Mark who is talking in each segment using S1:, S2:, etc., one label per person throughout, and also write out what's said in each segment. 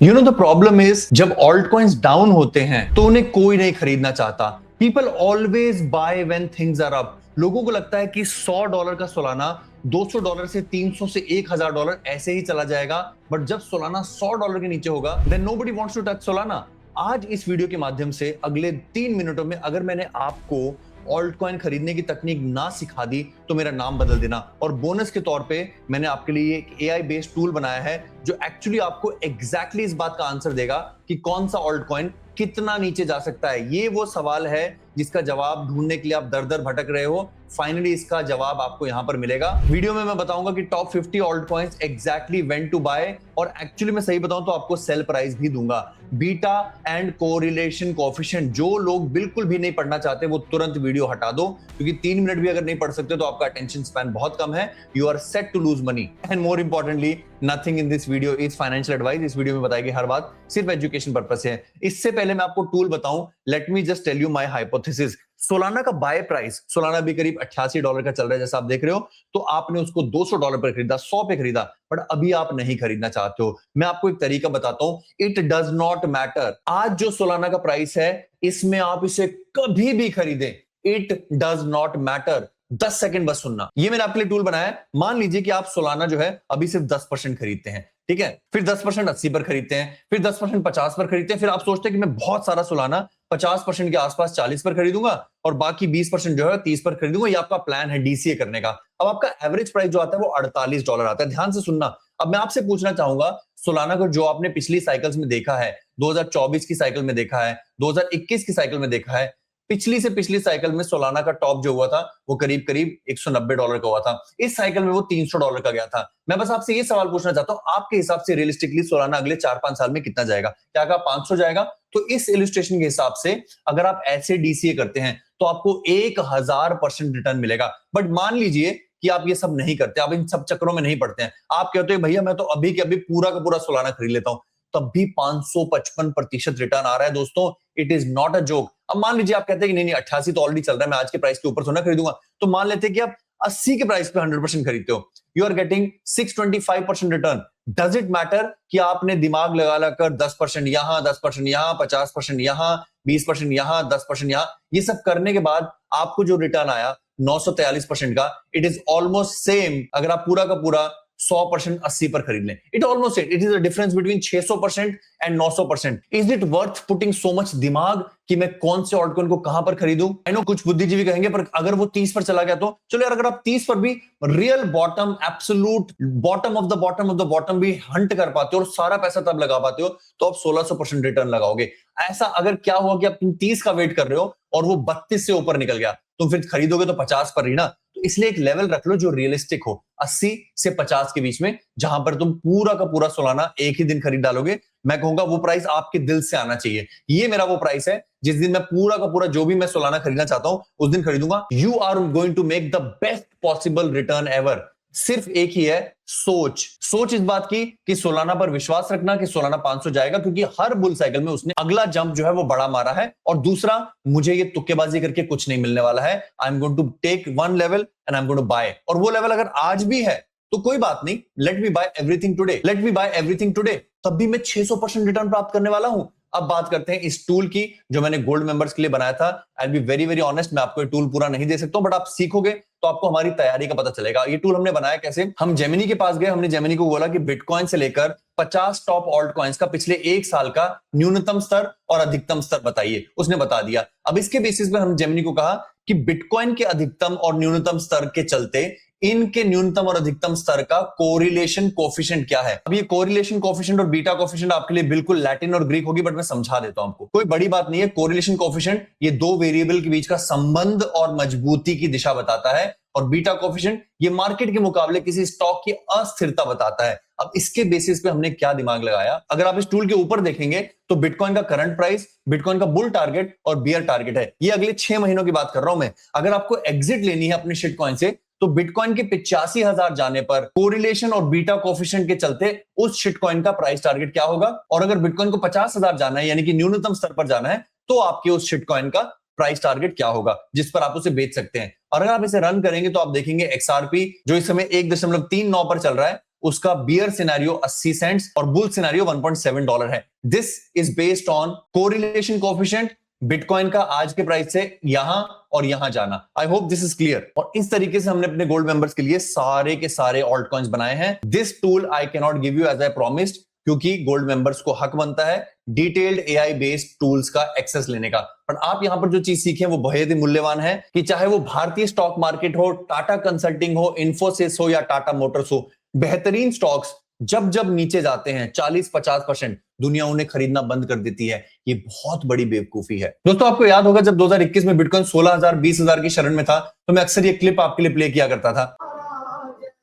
S1: You know the problem is जब alt coins down होते हैं तो उन्हें कोई नहीं खरीदना चाहता। People always buy when things are up. लोगों को लगता है कि $100 का सोलाना $200 से 300 से $1000 ऐसे ही चला जाएगा, बट जब सोलाना $100 के नीचे होगा then nobody wants to touch Solana. आज इस वीडियो के माध्यम से अगले 3 मिनटों में अगर मैंने आपको ऑल्ट कॉइन खरीदने की तकनीक ना सिखा दी तो मेरा नाम बदल देना। और बोनस के तौर पे मैंने आपके लिए एक एआई बेस्ड टूल बनाया है जो एक्चुअली आपको एग्जैक्टली इस बात का आंसर देगा कि कौन सा ऑल्ट कॉइन कितना नीचे जा सकता है। ये वो सवाल है जिसका जवाब ढूंढने के लिए आप दर दर भटक रहे हो। फाइनली इसका जवाब आपको यहां पर मिलेगा। वीडियो में मैं बताऊंगा कि top 50 alt coins exactly when to buy, और एक्चुअली मैं सही बताऊं तो आपको सेल प्राइस भी दूंगा। बीटा एंड कोरिलेशन कोएफिशिएंट जो लोग बिल्कुल भी नहीं पढ़ना चाहते वो तुरंत वीडियो हटा दो, क्योंकि 3 मिनट भी अगर नहीं पढ़ सकते तो आपका अटेंशन स्पैन बहुत कम है। You are set to lose money and more importantly nothing in this video is financial advice. इस वीडियो में बताई गई हर बात सिर्फ एजुकेशन पर्पस से है। इससे पहले मैं आपको टूल बताऊं, let me just tell you my hypothesis. Solana का बाय प्राइस, सोलाना भी करीब $88 का चल रहा है जैसा आप देख रहे हो। तो आपने उसको $200 पर खरीदा, 100 पे खरीदा, बट अभी आप नहीं खरीदना चाहते हो। मैं आपको एक तरीका बताता हूं, इट डज नॉट मैटर। आज जो सोलाना का प्राइस है इसमें आप इसे कभी भी खरीदें, it does not matter. 10 second बस सुनना। ये मैंने आपके लिए टूल बनाया है। मान लीजिए कि आप सोलाना जो है अभी सिर्फ 10% खरीदते हैं, ठीक है, फिर 10% 80 पर खरीदते हैं, फिर 10% 50 पर खरीदते हैं, फिर आप सोचते हैं कि मैं बहुत सारा सोलाना 50% के आसपास 40 पर खरीदूंगा और बाकी 20% जो है 30 पर खरीदूंगा। ये आपका प्लान है डीसीए करने का। अब आपका एवरेज प्राइस जो आता है वो $48 आता है। ध्यान से सुनना। अब मैं आपसे पूछना चाहूंगा, सोलाना को जो आपने पिछली साइकिल्स में देखा है, 2024 की साइकिल में देखा है, 2021 की साइकिल में देखा है, पिछली से पिछली साइकिल में सोलाना का टॉप जो हुआ था वो करीब करीब $190 का हुआ था। इस साइकिल में वो $300 का गया था। मैं बस आपसे ये सवाल पूछना चाहता हूं, आपके हिसाब से रियलिस्टिकली सोलाना अगले 4-5 साल में कितना जाएगा? क्या कहा 500 जाएगा? तो इस इलस्ट्रेशन के हिसाब से अगर आप ऐसे डीसीए करते हैं तो आपको 1000% रिटर्न मिलेगा। बट मान लीजिए कि आप ये सब नहीं करते, आप इन सब चक्रों में नहीं पड़ते हैं, आप कहते हैं भैया मैं तो अभी के अभी पूरा का पूरा सोलाना खरीद लेता हूं, तब भी 555% रिटर्न आ रहा है दोस्तों। It is not a joke. अब मान लीजिए आप कहते हैं कि नहीं नहीं 88 तो ऑलरेडी चल रहा है, मैं आज के प्राइस के ऊपर सोना खरीदूंगा, तो मान लेते हैं कि आप 80 के प्राइस पे 100% खरीदते हो, you are getting 625% return. Does it matter कि आपने दिमाग लगा लगाकर 10% यहां, 10% यहां, 50% यहां, 20% यहां, 10% यहां, ये सब करने के बाद आपको जो रिटर्न आया 943% का, इट इज ऑलमोस्ट सेम अगर आप पूरा का पूरा 100% 80 पर खरीद लें। It almost it is a difference between 600% and 900%। Is it worth putting so much दिमाग कि मैं कौन से ऑल्ट कॉइन को कहां पर खरीदूं? आई नो कुछ बुद्धिजीवी कहेंगे पर अगर वो 30 पर चला गया तो चलो यार, अगर आप 30 पर भी real bottom, absolute bottom of the bottom of the bottom भी हंट कर पाते हो और सारा पैसा तब लगा पाते हो, तो आप 1600% रिटर्न लगाओगे। ऐसा अगर क्या हुआ कि आप 30 का वेट कर रहे हो और वो 32 से ऊपर निकल गया, तो फिर खरीदोगे तो 50 पर ही ना। तो इसलिए एक लेवल रख लो जो रियलिस्टिक हो, 80 से 50 के बीच में, जहां पर तुम पूरा का पूरा सोलाना एक ही दिन खरीद डालोगे। मैं कहूंगा वो प्राइस आपके दिल से आना चाहिए। ये मेरा वो प्राइस है जिस दिन मैं पूरा का पूरा जो भी मैं सोलाना खरीदना चाहता हूं उस दिन खरीदूंगा। You are going to make the best possible return ever. सिर्फ एक ही है, सोच। सोच इस बात की कि सोलाना पर विश्वास रखना कि सोलाना 500 जाएगा, क्योंकि हर बुल साइकिल में उसने अगला जंप जो है वो बड़ा मारा है। और दूसरा, मुझे ये तुक्केबाजी करके कुछ नहीं मिलने वाला है। I am going to take one level and I am going to buy. और वो लेवल अगर आज भी है तो कोई बात नहीं, let me buy everything today, let me buy everything today, तब भी मैं 600% रिटर्न प्राप्त करने वाला हूं। अब बात करते हैं इस टूल की जो मैंने गोल्ड मेंबर्स के लिए बनाया था। I will be very very honest, मैं आपको ये टूल पूरा नहीं दे सकता हूं, बट आप सीखोगे तो आपको हमारी तैयारी का पता चलेगा। ये टूल हमने बनाया कैसे? हम जेमिनी के पास गए, हमने जेमिनी को बोला कि बिटकॉइन से लेकर 50 टॉप ऑल्ट कॉइन्स का पिछले एक साल का न्यूनतम स्तर और अधिकतम स्तर बताइए। उसने बता दिया। अब इसके बेसिस पे हम जेमिनी को कहा कि बिटकॉइन के अधिकतम और न्यूनतम स्तर के चलते इनके न्यूनतम और अधिकतम स्तर का कोरिलेशन कोएफिशिएंट क्या है। अब ये कोरिलेशन कोएफिशिएंट और बीटा कोएफिशिएंट आपके लिए बिल्कुल लैटिन और ग्रीक होगी, बट मैं समझा देता हूं आपको, कोई बड़ी बात नहीं है। कोरिलेशन कोएफिशिएंट ये दो वेरिएबल के बीच का संबंध और मजबूती की दिशा बताता है, और बीटा कोएफिशिएंट ये मार्केट के मुकाबले किसी स्टॉक की अस्थिरता बताता है। अब इसके बेसिस पे हमने क्या दिमाग लगाया, अगर आप इस टूल के ऊपर देखेंगे तो बिटकॉइन का करंट प्राइस, बिटकॉइन का बुल टारगेट और बियर टारगेट है। ये अगले 6 महीनों की बात कर रहा हूं मैं। अगर आपको एग्जिट लेनी है अपने शिट कॉइन से, तो बिटकॉइन के 85,000 जाने पर कोरिलेशन और बीटा कोएफिशिएंट के चलते उस शिट कॉइन का प्राइस टारगेट क्या होगा। और अगर बिटकॉइन को 50,000 जाना है, यानी कि न्यूनतम स्तर पर जाना है, तो आपके उस शिट कॉइन का प्राइस टारगेट क्या होगा जिस पर आप उसे बेच सकते हैं। और अगर आप इसे रन करेंगे तो आप देखेंगे एक्सआरपी जो इस समय 1.39 पर चल रहा है, उसका बियर सिनेरियो 80 सेंट्स और बुल सिनेरियो $1.7 है। This is based on correlation coefficient bitcoin का आज के प्राइस से यहां और यहां जाना। I hope this is clear. और इस तरीके से हमने अपने गोल्ड मेंबर्स के लिए सारे के सारे ऑल्ट कॉइन्स बनाए हैं। This tool I can not give you as I promised, क्योंकि गोल्ड मेंबर्स को हक बनता है डिटेल्ड एआई बेस्ड टूल्स का एक्सेस लेने का। पर आप यहां पर जो चीज सीखे वो बेहद ही मूल्यवान है कि चाहे वो भारतीय स्टॉक मार्केट हो, टाटा कंसल्टिंग हो, इन्फोसिस हो या टाटा मोटर्स हो, बेहतरीन स्टॉक्स जब जब नीचे जाते हैं 40-50% दुनिया उन्हें खरीदना बंद कर देती है। ये बहुत बड़ी बेवकूफी है। दोस्तों आपको याद होगा जब 2021 में बिटकॉइन 16,000 20,000 की शरण में था तो मैं अक्सर ये क्लिप आपके लिए प्ले किया करता था।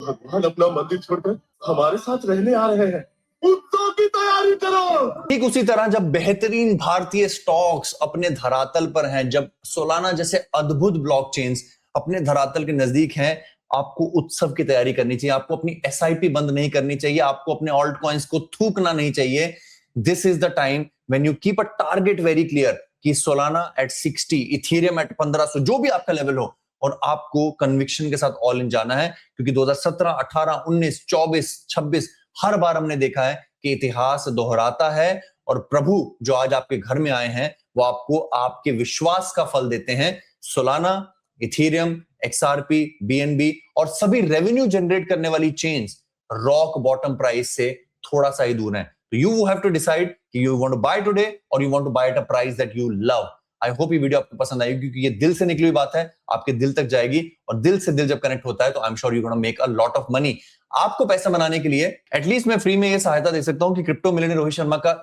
S2: भगवान अपना मंदिर छोड़कर हमारे साथ रहने आ रहे हैं, उत्सव की तैयारी करो।
S1: ठीक उसी तरह जब बेहतरीन भारतीय स्टॉक्स अपने धरातल पर हैं, जब सोलाना जैसे अद्भुत ब्लॉकचेन्स अपने धरातल के नजदीक हैं, आपको उत्सव की तैयारी करनी चाहिए। आपको अपनी एसआईपी बंद नहीं करनी चाहिए, आपको अपने ऑल्ट कॉइन्स को थूकना नहीं चाहिए। This is the time when you keep a target very clear कि सोलाना एट 60, इथेरियम एट 1500, जो भी आपका लेवल हो, और आपको कन्विक्शन के साथ ऑल इन जाना है। क्योंकि 2017, 18, 19, 24, 26 हर बार हमने देखा है कि इतिहास दोहराता है और प्रभु जो आज आपके घर में आए हैं वो आपको आपके विश्वास का फल देते हैं। सोलाना, इथेरियम, एक्सआरपी, बीएनबी और सभी रेवेन्यू जनरेट करने वाली चेन्स रॉक बॉटम प्राइस से थोड़ा सा ही दूर है। तो यू हैव टू डिसाइड कि you want to buy today और you want to buy at a price that you love. I hope ये वीडियो आपको पसंद आएगी, क्योंकि ये दिल से निकली हुई बात है, आपके दिल तक जाएगी और दिल से दिल जब कनेक्ट होता है तो I am sure you gonna make a lot of money. आपको पैसा बनाने के लिए एटलीस्ट मैं फ्री में ये सहायता दे सकता हूं कि क्रिप्टो मिलियनेयर रोहित शर्मा का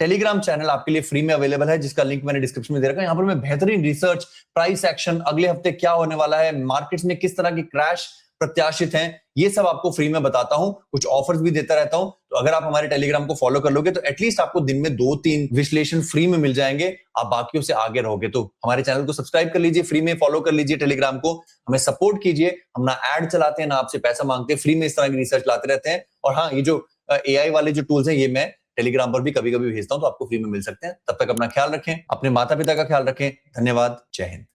S1: टेलीग्राम चैनल आपके लिए फ्री में अवेलेबल है, जिसका लिंक मैंने डिस्क्रिप्शन में दे रखा है। यहां पर मैं बेहतरीन रिसर्च, प्राइस एक्शन, अगले हफ्ते क्या होने वाला है, मार्केट्स में किस तरह की क्रैश प्रत्याशित हैं, ये सब आपको फ्री में बताता हूं। कुछ ऑफर्स भी देता रहता हूं। तो अगर आप हमारे टेलीग्राम को फॉलो कर लोगे तो एटलीस्ट आपको दिन में 2-3 विश्लेषण फ्री में मिल जाएंगे। आप बाकियों से आगे रहोगे। तो हमारे चैनल को सब्सक्राइब कर लीजिए, फ्री में फॉलो कर लीजिए टेलीग्राम को, हमें सपोर्ट कीजिए। हम ना एड चलाते हैं ना आपसे पैसा मांगते हैं, फ्री में इस तरह की रिसर्च लाते रहते हैं। और हाँ, ये जो एआई वाले जो टूल्स हैं ये मैं टेलीग्राम पर भी कभी कभी भेजता हूं, तो आपको फ्री में मिल सकते हैं। तब तक अपना ख्याल रखें, अपने माता पिता का ख्याल रखें। धन्यवाद। जय हिंद।